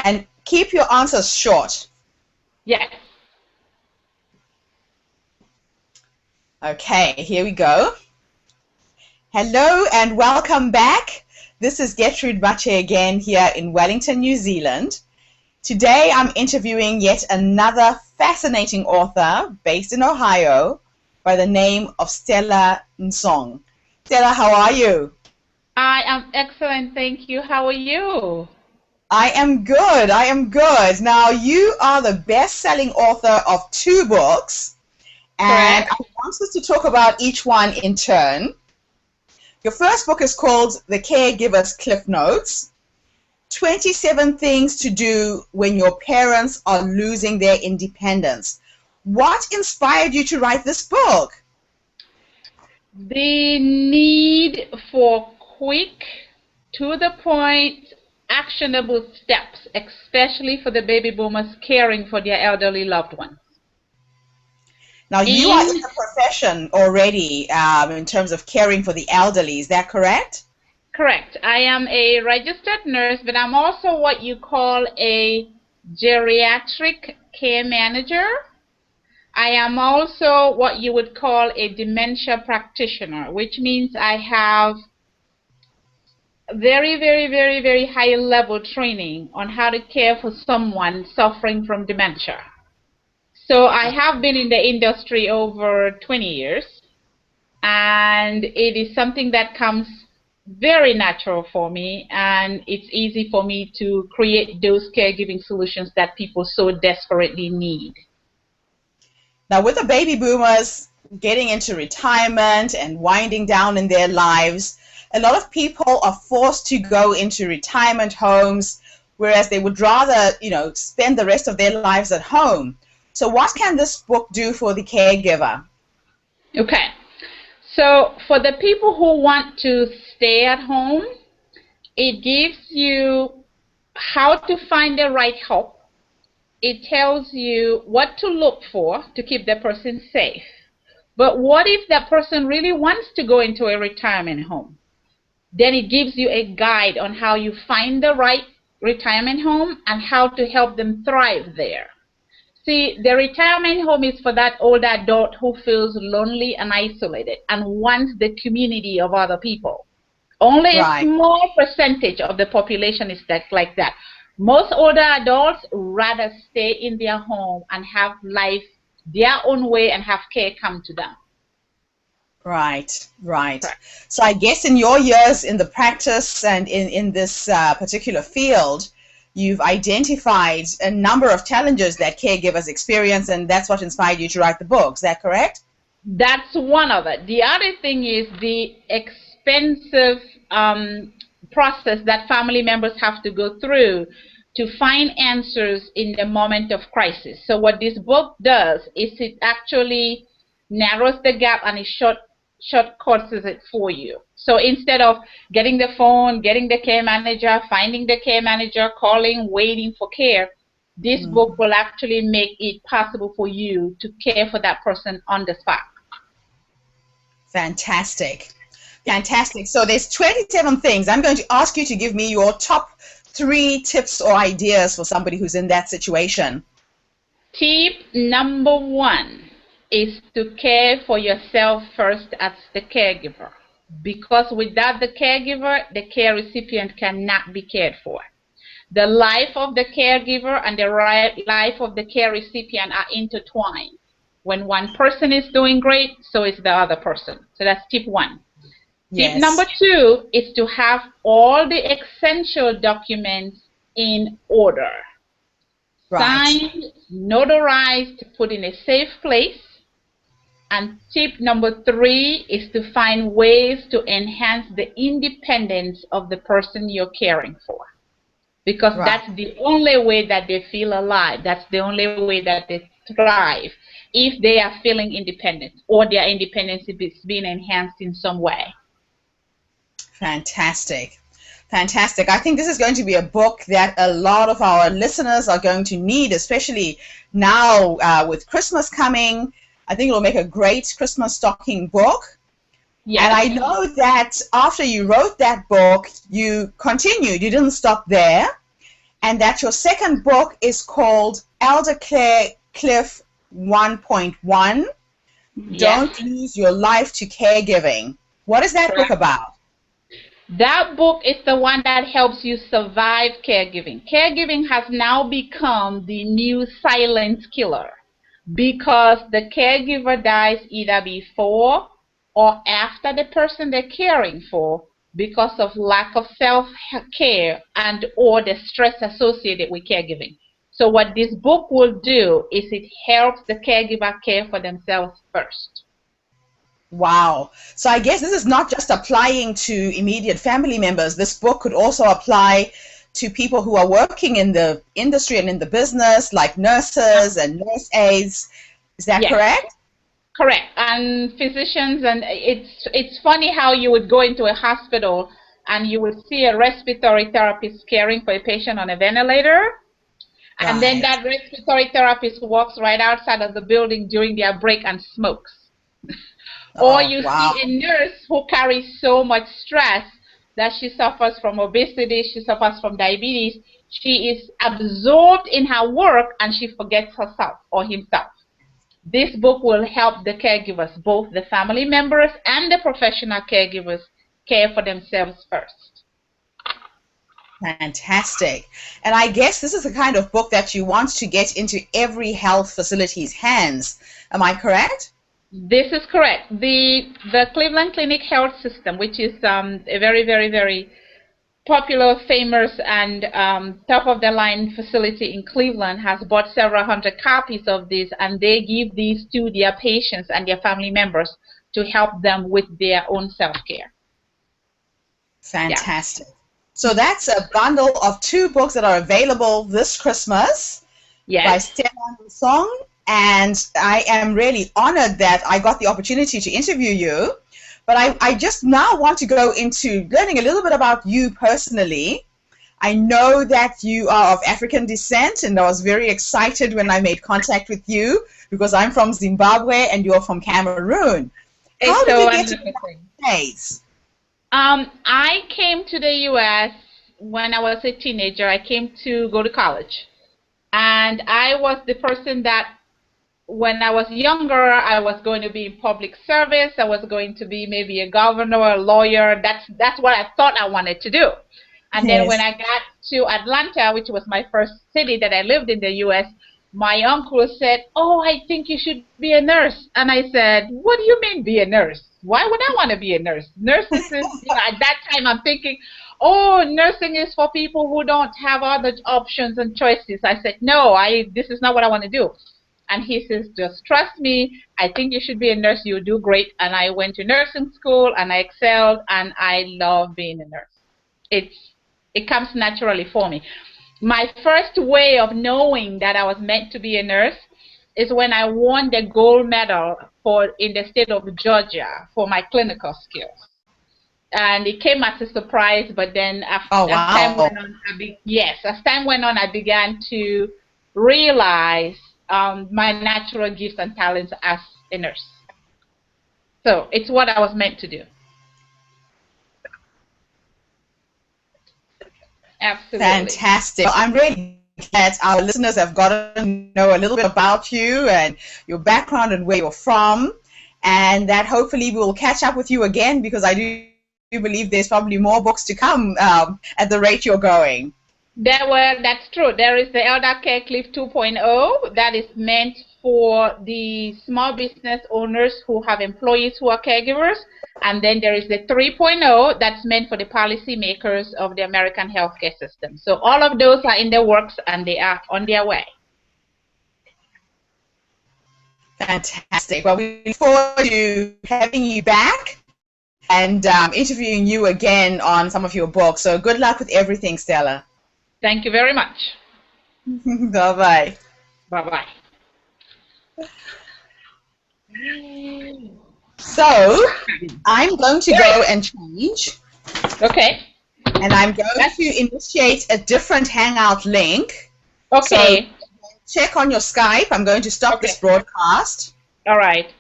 And keep your answers short. Yes. Okay, here we go. Hello and welcome back. This is Gertrude Bache again here in Wellington, New Zealand. Today I'm interviewing yet another fascinating author based in Ohio by the name of Stella Nsong. Stella, how are you? I am excellent, thank you. How are you? I am good. I am good. Now, you are the best-selling author of 2 books, and Correct. I want us to talk about each one in turn. Your first book is called The Caregiver's Cliff Notes, 27 Things to Do When Your Parents Are Losing Their Independence. What inspired you to write this book? The need for quick, to the point, actionable steps, especially for the baby boomers caring for their elderly loved ones. Now, you are in the profession already in terms of caring for the elderly. Is that correct? Correct. I am a registered nurse, but I'm also what you call a geriatric care manager. I am also what you would call a dementia practitioner, which means I have very high level training on how to care for someone suffering from dementia. So I have been in the industry over 20 years, and it is something that comes very natural for me, and it's easy for me to create those caregiving solutions that people so desperately need. Now, with the baby boomers getting into retirement and winding down in their lives, a lot of people are forced to go into retirement homes, whereas they would rather, spend the rest of their lives at home. So what can this book do for the caregiver? Okay. So for the people who want to stay at home, it gives you how to find the right help. It tells you what to look for to keep the person safe. But what if that person really wants to go into a retirement home? Then it gives you a guide on how you find the right retirement home and how to help them thrive there. See, the retirement home is for that older adult who feels lonely and isolated and wants the community of other people. Only a small percentage of the population is like that. Most older adults rather stay in their home and have life their own way and have care come to them. Right. So I guess in your years in the practice and in this particular field, you've identified a number of challenges that caregivers experience, and that's what inspired you to write the book. Is that correct? That's one of it. The other thing is the expensive process that family members have to go through to find answers in the moment of crisis. So what this book does is it actually narrows the gap and it shortcuts it for you. So instead of getting the phone, getting the care manager, finding the care manager, calling, waiting for care, this book will actually make it possible for you to care for that person on the spot. Fantastic. So there's 27 things. I'm going to ask you to give me your top 3 tips or ideas for somebody who's in that situation. Tip number 1 is to care for yourself first as the caregiver, because without the caregiver, the care recipient cannot be cared for. The life of the caregiver and the life of the care recipient are intertwined. When one person is doing great, so is the other person. So that's tip 1. Yes. Tip number 2 is to have all the essential documents in order. Signed, notarized, put in a safe place. And tip number 3 is to find ways to enhance the independence of the person you're caring for. Because that's the only way that they feel alive. That's the only way that they thrive, if they are feeling independent or their independence is being enhanced in some way. Fantastic. I think this is going to be a book that a lot of our listeners are going to need, especially now with Christmas coming. I think it'll make a great Christmas stocking book. Yes. And I know that after you wrote that book, you continued. You didn't stop there. and that your second book is called Elder Claire Cliff 1.1, Yes. Don't Lose Your Life to Caregiving. What is that Correct. book about? That book is the one that helps you survive caregiving. Caregiving has now become the new silent killer because the caregiver dies either before or after the person they're caring for because of lack of self-care and or the stress associated with caregiving. So what this book will do is it helps the caregiver care for themselves first. Wow. So I guess this is not just applying to immediate family members. This book could also apply to people who are working in the industry and in the business, like nurses and nurse aides. Is that correct? Correct. And physicians, and it's funny how you would go into a hospital and you would see a respiratory therapist caring for a patient on a ventilator. And then that respiratory therapist walks right outside of the building during their break and smokes. Or you see a nurse who carries so much stress that she suffers from obesity, she suffers from diabetes, she is absorbed in her work and she forgets herself or himself. This book will help the caregivers, both the family members and the professional caregivers, care for themselves first. Fantastic. And I guess this is the kind of book that you want to get into every health facility's hands. Am I correct? This is correct. The Cleveland Clinic Health System, which is a very, very, very popular, famous, and top-of-the-line facility in Cleveland, has bought several hundred copies of this, and they give these to their patients and their family members to help them with their own self-care. Fantastic. Yeah. So that's a bundle of 2 books that are available this Christmas by Stella and Nsong. And I am really honored that I got the opportunity to interview you. But I just now want to go into learning a little bit about you personally. I know that you are of African descent, and I was very excited when I made contact with you because I'm from Zimbabwe and you're from Cameroon. How did you get to the United States? I came to the U.S. when I was a teenager. I came to go to college. And I was the person that when I was younger, I was going to be in public service. I was going to be maybe a governor or a lawyer. That's what I thought I wanted to do. And then when I got to Atlanta, which was my first city that I lived in the U.S., my uncle said, "Oh, I think you should be a nurse." And I said, "What do you mean be a nurse? Why would I want to be a nurse? Nurses is, at that time I'm thinking, oh, nursing is for people who don't have other options and choices." I said, "No, this is not what I want to do." And he says, "Just trust me. I think you should be a nurse. You'll do great." And I went to nursing school and I excelled, and I love being a nurse. It comes naturally for me. My first way of knowing that I was meant to be a nurse is when I won the gold medal in the state of Georgia for my clinical skills. And it came as a surprise, but then as time went on, as time went on, I began to realize my natural gifts and talents as a nurse. So it's what I was meant to do. Absolutely. Fantastic. Well, I'm really glad our listeners have gotten to know a little bit about you and your background and where you're from, and that hopefully we will catch up with you again, because I do believe there's probably more books to come at the rate you're going. That's true. There is the Elder Care Cliff 2.0 that is meant for the small business owners who have employees who are caregivers. And then there is the 3.0 that's meant for the policymakers of the American healthcare system. So all of those are in the works and they are on their way. Fantastic. Well, we look forward to having you back and interviewing you again on some of your books. So good luck with everything, Stella. Thank you very much. Bye-bye. Bye-bye. So I'm going to go and change. Okay. And I'm going to initiate a different Hangout link. Okay. So check on your Skype. I'm going to stop this broadcast. All right.